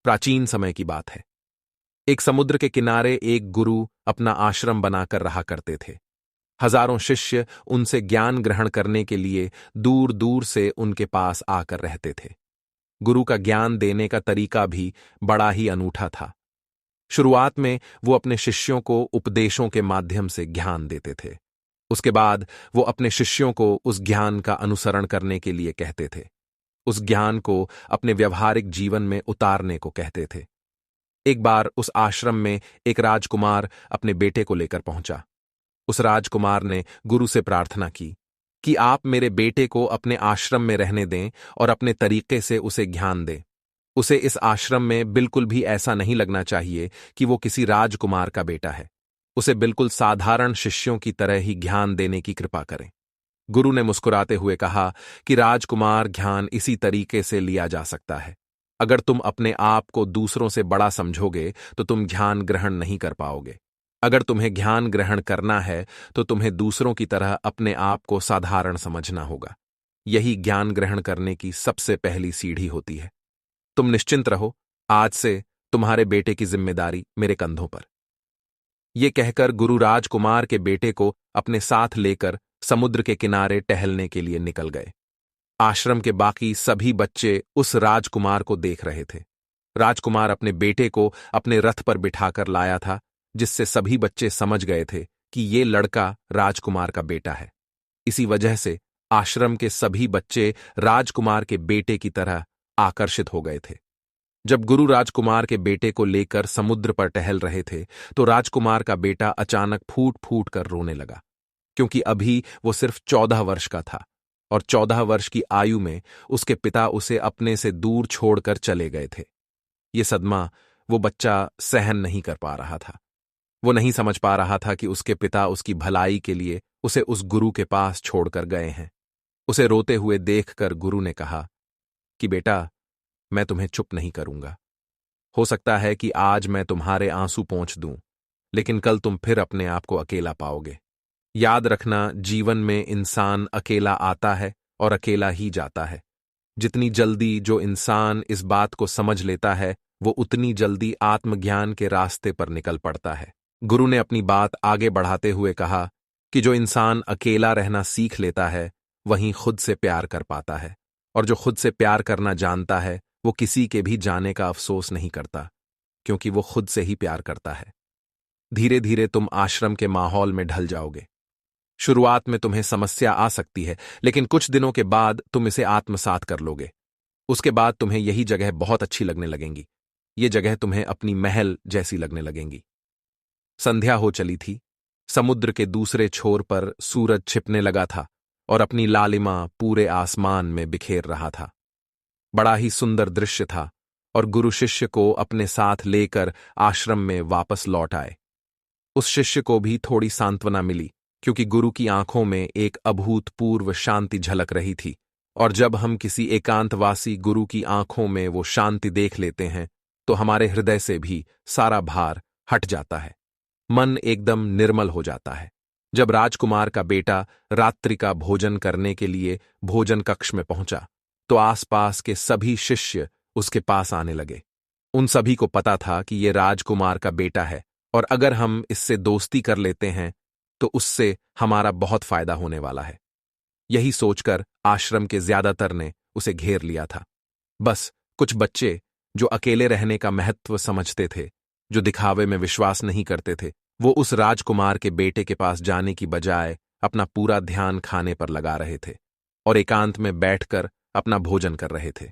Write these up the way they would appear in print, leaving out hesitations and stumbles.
प्राचीन समय की बात है। एक समुद्र के किनारे एक गुरु अपना आश्रम बनाकर रहा करते थे। हजारों शिष्य उनसे ज्ञान ग्रहण करने के लिए दूर दूर से उनके पास आकर रहते थे। गुरु का ज्ञान देने का तरीका भी बड़ा ही अनूठा था। शुरुआत में वो अपने शिष्यों को उपदेशों के माध्यम से ज्ञान देते थे। उसके बाद वो अपने शिष्यों को उस ज्ञान का अनुसरण करने के लिए कहते थे। उस ज्ञान को अपने व्यवहारिक जीवन में उतारने को कहते थे। एक बार उस आश्रम में एक राजकुमार अपने बेटे को लेकर पहुंचा। उस राजकुमार ने गुरु से प्रार्थना की कि आप मेरे बेटे को अपने आश्रम में रहने दें और अपने तरीके से उसे ज्ञान दें। उसे इस आश्रम में बिल्कुल भी ऐसा नहीं लगना चाहिए कि वो किसी राजकुमार का बेटा है। उसे बिल्कुल साधारण शिष्यों की तरह ही ज्ञान देने की कृपा करें। गुरु ने मुस्कुराते हुए कहा कि राजकुमार, ज्ञान इसी तरीके से लिया जा सकता है। अगर तुम अपने आप को दूसरों से बड़ा समझोगे तो तुम ज्ञान ग्रहण नहीं कर पाओगे। अगर तुम्हें ज्ञान ग्रहण करना है तो तुम्हें दूसरों की तरह अपने आप को साधारण समझना होगा। यही ज्ञान ग्रहण करने की सबसे पहली सीढ़ी होती है। तुम निश्चिंत रहो, आज से तुम्हारे बेटे की जिम्मेदारी मेरे कंधों पर। यह कहकर गुरु राजकुमार के बेटे को अपने साथ लेकर समुद्र के किनारे टहलने के लिए निकल गए। आश्रम के बाकी सभी बच्चे उस राजकुमार को देख रहे थे। राजकुमार अपने बेटे को अपने रथ पर बिठाकर लाया था, जिससे सभी बच्चे समझ गए थे कि ये लड़का राजकुमार का बेटा है। इसी वजह से आश्रम के सभी बच्चे राजकुमार के बेटे की तरह आकर्षित हो गए थे। जब गुरु राजकुमार के बेटे को लेकर समुद्र पर टहल रहे थे तो राजकुमार का बेटा अचानक फूट फूट कर रोने लगा, क्योंकि अभी वो सिर्फ 14 वर्ष का था और 14 वर्ष की आयु में उसके पिता उसे अपने से दूर छोड़कर चले गए थे। ये सदमा वो बच्चा सहन नहीं कर पा रहा था। वो नहीं समझ पा रहा था कि उसके पिता उसकी भलाई के लिए उसे उस गुरु के पास छोड़कर गए हैं। उसे रोते हुए देखकर गुरु ने कहा कि बेटा, मैं तुम्हें चुप नहीं करूंगा। हो सकता है कि आज मैं तुम्हारे आंसू पोंछ दूं, लेकिन कल तुम फिर अपने आप को अकेला पाओगे। याद रखना, जीवन में इंसान अकेला आता है और अकेला ही जाता है। जितनी जल्दी जो इंसान इस बात को समझ लेता है, वो उतनी जल्दी आत्मज्ञान के रास्ते पर निकल पड़ता है। गुरु ने अपनी बात आगे बढ़ाते हुए कहा कि जो इंसान अकेला रहना सीख लेता है, वहीं खुद से प्यार कर पाता है, और जो खुद से प्यार करना जानता है, वो किसी के भी जाने का अफसोस नहीं करता, क्योंकि वो खुद से ही प्यार करता है। धीरे धीरे तुम आश्रम के माहौल में ढल जाओगे। शुरुआत में तुम्हें समस्या आ सकती है, लेकिन कुछ दिनों के बाद तुम इसे आत्मसात कर लोगे। उसके बाद तुम्हें यही जगह बहुत अच्छी लगने लगेंगी। ये जगह तुम्हें अपनी महल जैसी लगने लगेंगी। संध्या हो चली थी। समुद्र के दूसरे छोर पर सूरज छिपने लगा था और अपनी लालिमा पूरे आसमान में बिखेर रहा था। बड़ा ही सुंदर दृश्य था और गुरु शिष्य को अपने साथ लेकर आश्रम में वापस लौट आए। उस शिष्य को भी थोड़ी सांत्वना मिली, क्योंकि गुरु की आंखों में एक अभूतपूर्व शांति झलक रही थी, और जब हम किसी एकांतवासी गुरु की आंखों में वो शांति देख लेते हैं तो हमारे हृदय से भी सारा भार हट जाता है। मन एकदम निर्मल हो जाता है। जब राजकुमार का बेटा रात्रि का भोजन करने के लिए भोजन कक्ष में पहुंचा तो आसपास के सभी शिष्य उसके पास आने लगे। उन सभी को पता था कि ये राजकुमार का बेटा है, और अगर हम इससे दोस्ती कर लेते हैं तो उससे हमारा बहुत फायदा होने वाला है। यही सोचकर आश्रम के ज्यादातर ने उसे घेर लिया था। बस कुछ बच्चे जो अकेले रहने का महत्व समझते थे, जो दिखावे में विश्वास नहीं करते थे, वो उस राजकुमार के बेटे के पास जाने की बजाय अपना पूरा ध्यान खाने पर लगा रहे थे और एकांत में बैठकर अपना भोजन कर रहे थे।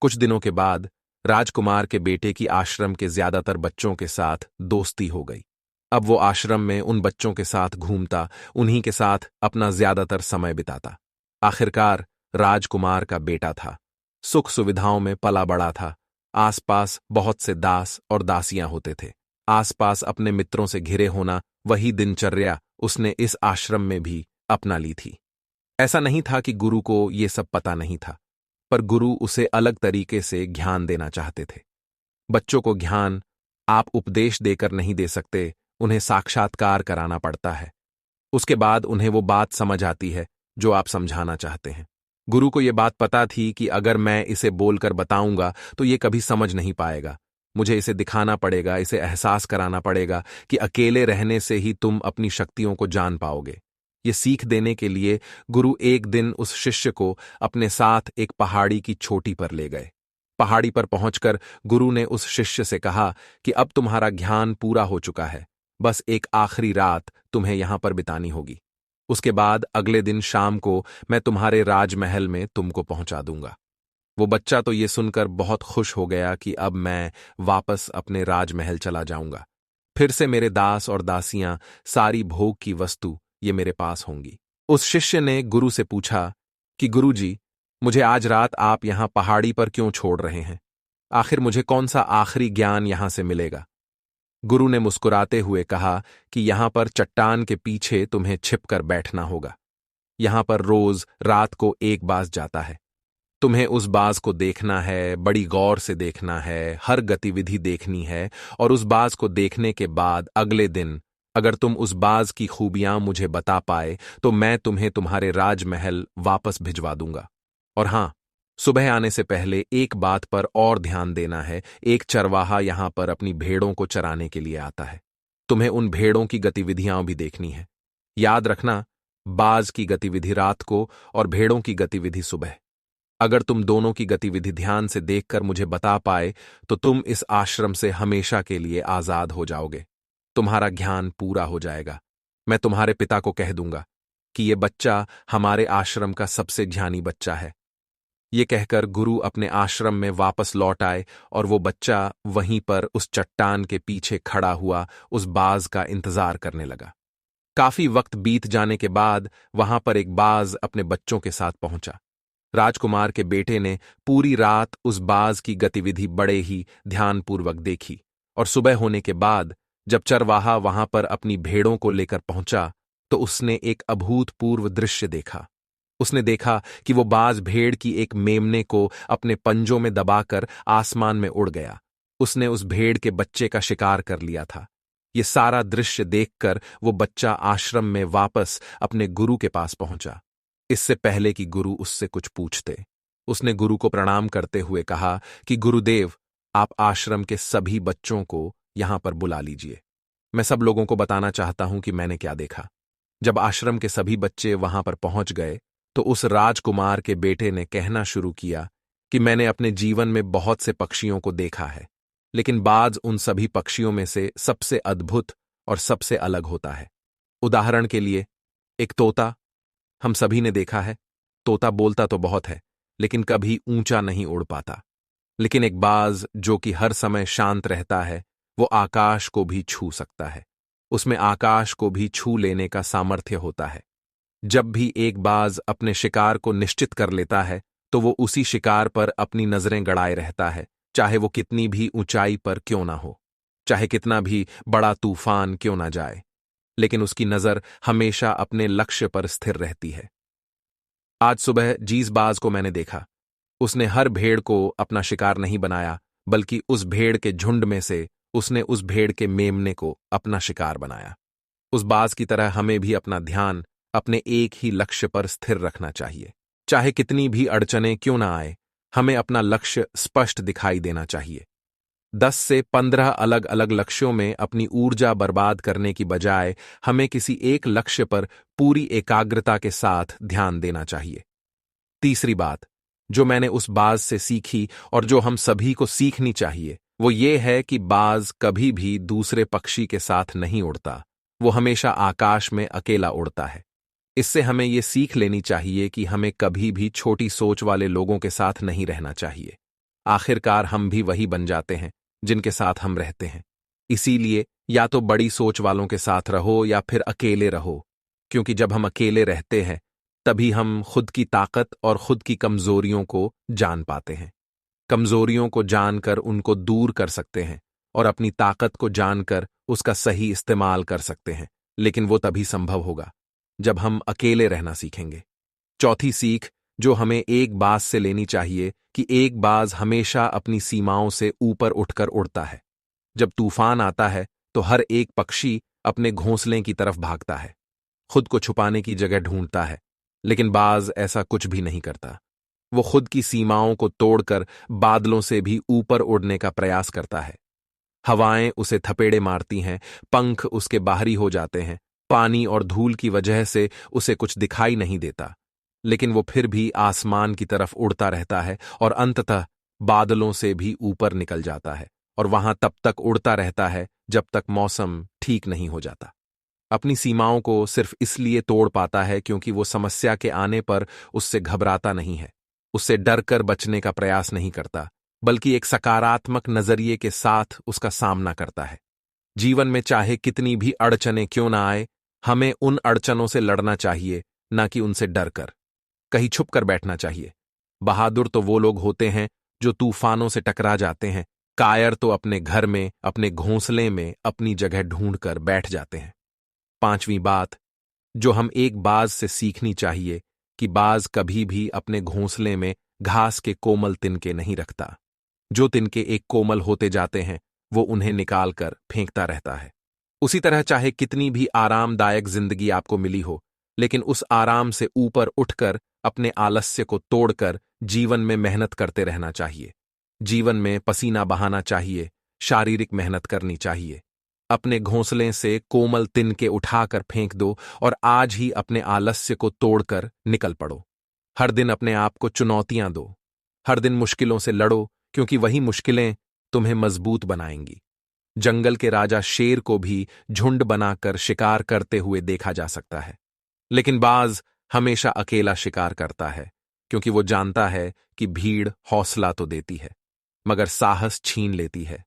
कुछ दिनों के बाद राजकुमार के बेटे की आश्रम के ज्यादातर बच्चों के साथ दोस्ती हो गई। अब वो आश्रम में उन बच्चों के साथ घूमता, उन्हीं के साथ अपना ज्यादातर समय बिताता। आखिरकार राजकुमार का बेटा था, सुख सुविधाओं में पला बड़ा था। आसपास बहुत से दास और दासियां होते थे। आसपास अपने मित्रों से घिरे होना, वही दिनचर्या उसने इस आश्रम में भी अपना ली थी। ऐसा नहीं था कि गुरु को ये सब पता नहीं था, पर गुरु उसे अलग तरीके से ज्ञान देना चाहते थे। बच्चों को ज्ञान आप उपदेश देकर नहीं दे सकते, उन्हें साक्षात्कार कराना पड़ता है। उसके बाद उन्हें वो बात समझ आती है जो आप समझाना चाहते हैं। गुरु को ये बात पता थी कि अगर मैं इसे बोलकर बताऊंगा तो ये कभी समझ नहीं पाएगा। मुझे इसे दिखाना पड़ेगा, इसे एहसास कराना पड़ेगा कि अकेले रहने से ही तुम अपनी शक्तियों को जान पाओगे। ये सीख देने के लिए गुरु एक दिन उस शिष्य को अपने साथ एक पहाड़ी की चोटी पर ले गए। पहाड़ी पर पहुंचकर गुरु ने उस शिष्य से कहा कि अब तुम्हारा ज्ञान पूरा हो चुका है, बस एक आखिरी रात तुम्हें यहां पर बितानी होगी। उसके बाद अगले दिन शाम को मैं तुम्हारे राजमहल में तुमको पहुंचा दूंगा। वो बच्चा तो ये सुनकर बहुत खुश हो गया कि अब मैं वापस अपने राजमहल चला जाऊंगा। फिर से मेरे दास और दासियां, सारी भोग की वस्तु ये मेरे पास होंगी। उस शिष्य ने गुरु से पूछा कि गुरु जी, मुझे आज रात आप यहां पहाड़ी पर क्यों छोड़ रहे हैं? आखिर मुझे कौन सा आखिरी ज्ञान यहां से मिलेगा? गुरु ने मुस्कुराते हुए कहा कि यहां पर चट्टान के पीछे तुम्हें छिपकर बैठना होगा। यहां पर रोज रात को एक बाज जाता है। तुम्हें उस बाज को देखना है, बड़ी गौर से देखना है, हर गतिविधि देखनी है, और उस बाज को देखने के बाद अगले दिन अगर तुम उस बाज की खूबियां मुझे बता पाए तो मैं तुम्हें तुम्हारे राजमहल वापस भिजवा दूंगा। और हां, सुबह आने से पहले एक बात पर और ध्यान देना है। एक चरवाहा यहां पर अपनी भेड़ों को चराने के लिए आता है। तुम्हें उन भेड़ों की गतिविधियां भी देखनी है। याद रखना, बाज की गतिविधि रात को और भेड़ों की गतिविधि सुबह। अगर तुम दोनों की गतिविधि ध्यान से देखकर मुझे बता पाए तो तुम इस आश्रम से हमेशा के लिए आजाद हो जाओगे। तुम्हारा ज्ञान पूरा हो जाएगा। मैं तुम्हारे पिता को कह दूंगा कि ये बच्चा हमारे आश्रम का सबसे ज्ञानी बच्चा है। ये कहकर गुरु अपने आश्रम में वापस लौट आए और वो बच्चा वहीं पर उस चट्टान के पीछे खड़ा हुआ उस बाज का इंतजार करने लगा। काफी वक्त बीत जाने के बाद वहां पर एक बाज अपने बच्चों के साथ पहुंचा। राजकुमार के बेटे ने पूरी रात उस बाज की गतिविधि बड़े ही ध्यानपूर्वक देखी, और सुबह होने के बाद जब चरवाहा वहां पर अपनी भेड़ों को लेकर पहुंचा तो उसने एक अभूतपूर्व दृश्य देखा। उसने देखा कि वो बाज भेड़ की एक मेमने को अपने पंजों में दबाकर आसमान में उड़ गया। उसने उस भेड़ के बच्चे का शिकार कर लिया था। ये सारा दृश्य देखकर वो बच्चा आश्रम में वापस अपने गुरु के पास पहुंचा। इससे पहले कि गुरु उससे कुछ पूछते, उसने गुरु को प्रणाम करते हुए कहा कि गुरुदेव, आप आश्रम के सभी बच्चों को यहां पर बुला लीजिए। मैं सब लोगों को बताना चाहता हूं कि मैंने क्या देखा। जब आश्रम के सभी बच्चे वहां पर पहुंच गए तो उस राजकुमार के बेटे ने कहना शुरू किया कि मैंने अपने जीवन में बहुत से पक्षियों को देखा है, लेकिन बाज उन सभी पक्षियों में से सबसे अद्भुत और सबसे अलग होता है। उदाहरण के लिए, एक तोता हम सभी ने देखा है। तोता बोलता तो बहुत है, लेकिन कभी ऊंचा नहीं उड़ पाता। लेकिन एक बाज जो कि हर समय शांत रहता है, वो आकाश को भी छू सकता है। उसमें आकाश को भी छू लेने का सामर्थ्य होता है। जब भी एक बाज अपने शिकार को निश्चित कर लेता है तो वो उसी शिकार पर अपनी नजरें गड़ाए रहता है, चाहे वो कितनी भी ऊंचाई पर क्यों ना हो, चाहे कितना भी बड़ा तूफान क्यों ना जाए, लेकिन उसकी नजर हमेशा अपने लक्ष्य पर स्थिर रहती है। आज सुबह जिस बाज को मैंने देखा, उसने हर भेड़ को अपना शिकार नहीं बनाया, बल्कि उस भेड़ के झुंड में से उसने उस भेड़ के मेमने को अपना शिकार बनाया। उस बाज की तरह हमें भी अपना ध्यान अपने एक ही लक्ष्य पर स्थिर रखना चाहिए। चाहे कितनी भी अड़चनें क्यों ना आए, हमें अपना लक्ष्य स्पष्ट दिखाई देना चाहिए। 10 से 15 अलग अलग लक्ष्यों में अपनी ऊर्जा बर्बाद करने की बजाय हमें किसी एक लक्ष्य पर पूरी एकाग्रता के साथ ध्यान देना चाहिए। तीसरी बात जो मैंने उस बाज से सीखी और जो हम सभी को सीखनी चाहिए, वो ये है कि बाज कभी भी दूसरे पक्षी के साथ नहीं उड़ता। वो हमेशा आकाश में अकेला उड़ता है। इससे हमें ये सीख लेनी चाहिए कि हमें कभी भी छोटी सोच वाले लोगों के साथ नहीं रहना चाहिए। आखिरकार हम भी वही बन जाते हैं जिनके साथ हम रहते हैं। इसीलिए या तो बड़ी सोच वालों के साथ रहो या फिर अकेले रहो, क्योंकि जब हम अकेले रहते हैं तभी हम खुद की ताकत और खुद की कमजोरियों को जान पाते हैं। कमजोरियों को जानकर उनको दूर कर सकते हैं और अपनी ताकत को जानकर उसका सही इस्तेमाल कर सकते हैं, लेकिन वो तभी संभव होगा जब हम अकेले रहना सीखेंगे। चौथी सीख जो हमें एक बाज से लेनी चाहिए कि एक बाज हमेशा अपनी सीमाओं से ऊपर उठकर उड़ता है। जब तूफान आता है तो हर एक पक्षी अपने घोंसले की तरफ भागता है, खुद को छुपाने की जगह ढूंढता है। लेकिन बाज ऐसा कुछ भी नहीं करता। वो खुद की सीमाओं को तोड़कर बादलों से भी ऊपर उड़ने का प्रयास करता है। हवाएं उसे थपेड़े मारती हैं, पंख उसके बाहरी हो जाते हैं, पानी और धूल की वजह से उसे कुछ दिखाई नहीं देता, लेकिन वो फिर भी आसमान की तरफ उड़ता रहता है और अंततः बादलों से भी ऊपर निकल जाता है और वहां तब तक उड़ता रहता है जब तक मौसम ठीक नहीं हो जाता। अपनी सीमाओं को सिर्फ इसलिए तोड़ पाता है क्योंकि वो समस्या के आने पर उससे घबराता नहीं है, उससे डर कर बचने का प्रयास नहीं करता, बल्कि एक सकारात्मक नजरिए के साथ उसका सामना करता है। जीवन में चाहे कितनी भी अड़चनें क्यों ना आए, हमें उन अड़चनों से लड़ना चाहिए, ना कि उनसे डर कर कहीं छुप कर बैठना चाहिए। बहादुर तो वो लोग होते हैं जो तूफानों से टकरा जाते हैं, कायर तो अपने घर में, अपने घोंसले में अपनी जगह ढूंढकर बैठ जाते हैं। पांचवीं बात जो हम एक बाज से सीखनी चाहिए कि बाज कभी भी अपने घोंसले में घास के कोमल तिनके नहीं रखता। जो तिनके एक कोमल होते जाते हैं वो उन्हें निकालकर फेंकता रहता है। उसी तरह चाहे कितनी भी आरामदायक जिंदगी आपको मिली हो, लेकिन उस आराम से ऊपर उठकर अपने आलस्य को तोड़कर जीवन में मेहनत करते रहना चाहिए। जीवन में पसीना बहाना चाहिए, शारीरिक मेहनत करनी चाहिए। अपने घोंसले से कोमल तिनके उठाकर फेंक दो और आज ही अपने आलस्य को तोड़कर निकल पड़ो। हर दिन अपने आप को चुनौतियां दो, हर दिन मुश्किलों से लड़ो, क्योंकि वही मुश्किलें तुम्हें मजबूत बनाएंगी। जंगल के राजा शेर को भी झुंड बनाकर शिकार करते हुए देखा जा सकता है, लेकिन बाज हमेशा अकेला शिकार करता है, क्योंकि वो जानता है कि भीड़ हौसला तो देती है मगर साहस छीन लेती है।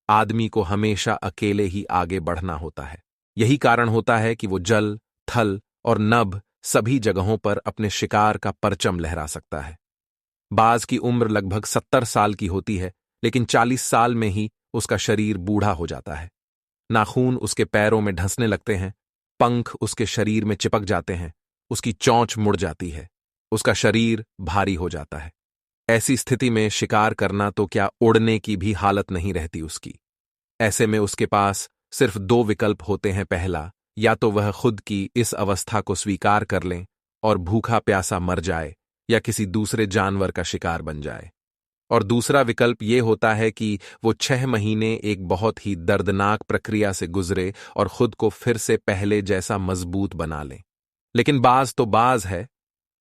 आदमी को हमेशा अकेले ही आगे बढ़ना होता है। यही कारण होता है कि वो जल, थल और नभ सभी जगहों पर अपने शिकार का परचम लहरा सकता है। बाज की उम्र लगभग 70 साल की होती है, लेकिन 40 साल में ही उसका शरीर बूढ़ा हो जाता है। नाखून उसके पैरों में ढंसने लगते हैं, पंख उसके शरीर में चिपक जाते हैं, उसकी चोंच मुड़ जाती है, उसका शरीर भारी हो जाता है। ऐसी स्थिति में शिकार करना तो क्या, उड़ने की भी हालत नहीं रहती उसकी। ऐसे में उसके पास सिर्फ दो विकल्प होते हैं। पहला, या तो वह खुद की इस अवस्था को स्वीकार कर लें और भूखा प्यासा मर जाए, या किसी दूसरे जानवर का शिकार बन जाए। और दूसरा विकल्प यह होता है कि वो 6 महीने एक बहुत ही दर्दनाक प्रक्रिया से गुजरे और खुद को फिर से पहले जैसा मजबूत बना ले। लेकिन बाज तो बाज है,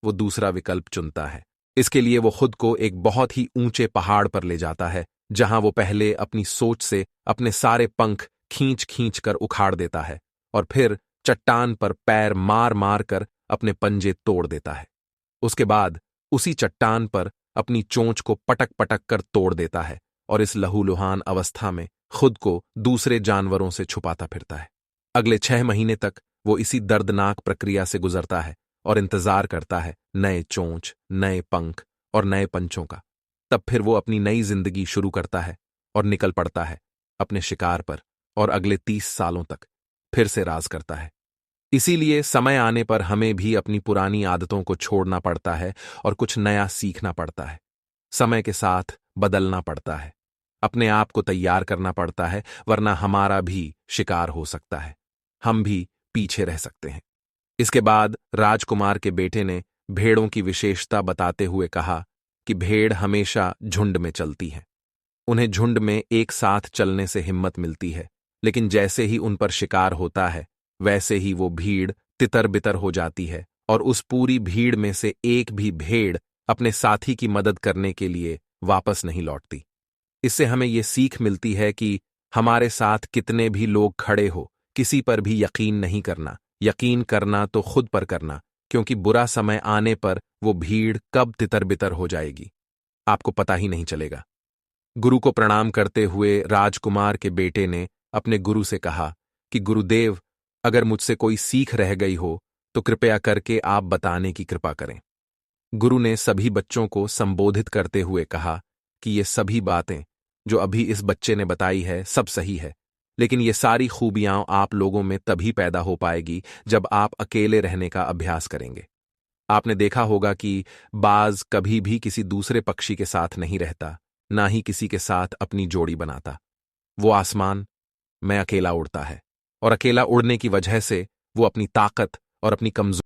वो दूसरा विकल्प चुनता है। इसके लिए वो खुद को एक बहुत ही ऊंचे पहाड़ पर ले जाता है, जहां वो पहले अपनी सोच से अपने सारे पंख खींच खींच कर उखाड़ देता है और फिर चट्टान पर पैर मार मार कर अपने पंजे तोड़ देता है। उसके बाद उसी चट्टान पर अपनी चोंच को पटक पटक कर तोड़ देता है और इस लहूलुहान अवस्था में खुद को दूसरे जानवरों से छुपाता फिरता है। अगले 6 महीने तक वो इसी दर्दनाक प्रक्रिया से गुजरता है और इंतजार करता है नए चोंच, नए पंख और नए पंचों का। तब फिर वो अपनी नई जिंदगी शुरू करता है और निकल पड़ता है अपने शिकार पर और अगले 30 सालों तक फिर से राज करता है। इसीलिए समय आने पर हमें भी अपनी पुरानी आदतों को छोड़ना पड़ता है और कुछ नया सीखना पड़ता है। समय के साथ बदलना पड़ता है, अपने आप को तैयार करना पड़ता है, वरना हमारा भी शिकार हो सकता है, हम भी पीछे रह सकते हैं। इसके बाद राजकुमार के बेटे ने भेड़ों की विशेषता बताते हुए कहा कि भेड़ हमेशा झुंड में चलती हैं। उन्हें झुंड में एक साथ चलने से हिम्मत मिलती है, लेकिन जैसे ही उन पर शिकार होता है वैसे ही वो भीड़ तितर बितर हो जाती है और उस पूरी भीड़ में से एक भी भेड़ अपने साथी की मदद करने के लिए वापस नहीं लौटती। इससे हमें ये सीख मिलती है कि हमारे साथ कितने भी लोग खड़े हो, किसी पर भी यकीन नहीं करना। यकीन करना तो खुद पर करना, क्योंकि बुरा समय आने पर वो भीड़ कब तितर बितर हो जाएगी आपको पता ही नहीं चलेगा। गुरु को प्रणाम करते हुए राजकुमार के बेटे ने अपने गुरु से कहा कि गुरुदेव, अगर मुझसे कोई सीख रह गई हो तो कृपया करके आप बताने की कृपा करें। गुरु ने सभी बच्चों को संबोधित करते हुए कहा कि ये सभी बातें जो अभी इस बच्चे ने बताई है सब सही है, लेकिन ये सारी खूबियां आप लोगों में तभी पैदा हो पाएगी जब आप अकेले रहने का अभ्यास करेंगे। आपने देखा होगा कि बाज कभी भी किसी दूसरे पक्षी के साथ नहीं रहता, ना ही किसी के साथ अपनी जोड़ी बनाता। वो आसमान में अकेला उड़ता है और अकेला उड़ने की वजह से वो अपनी ताकत और अपनी कमजोरी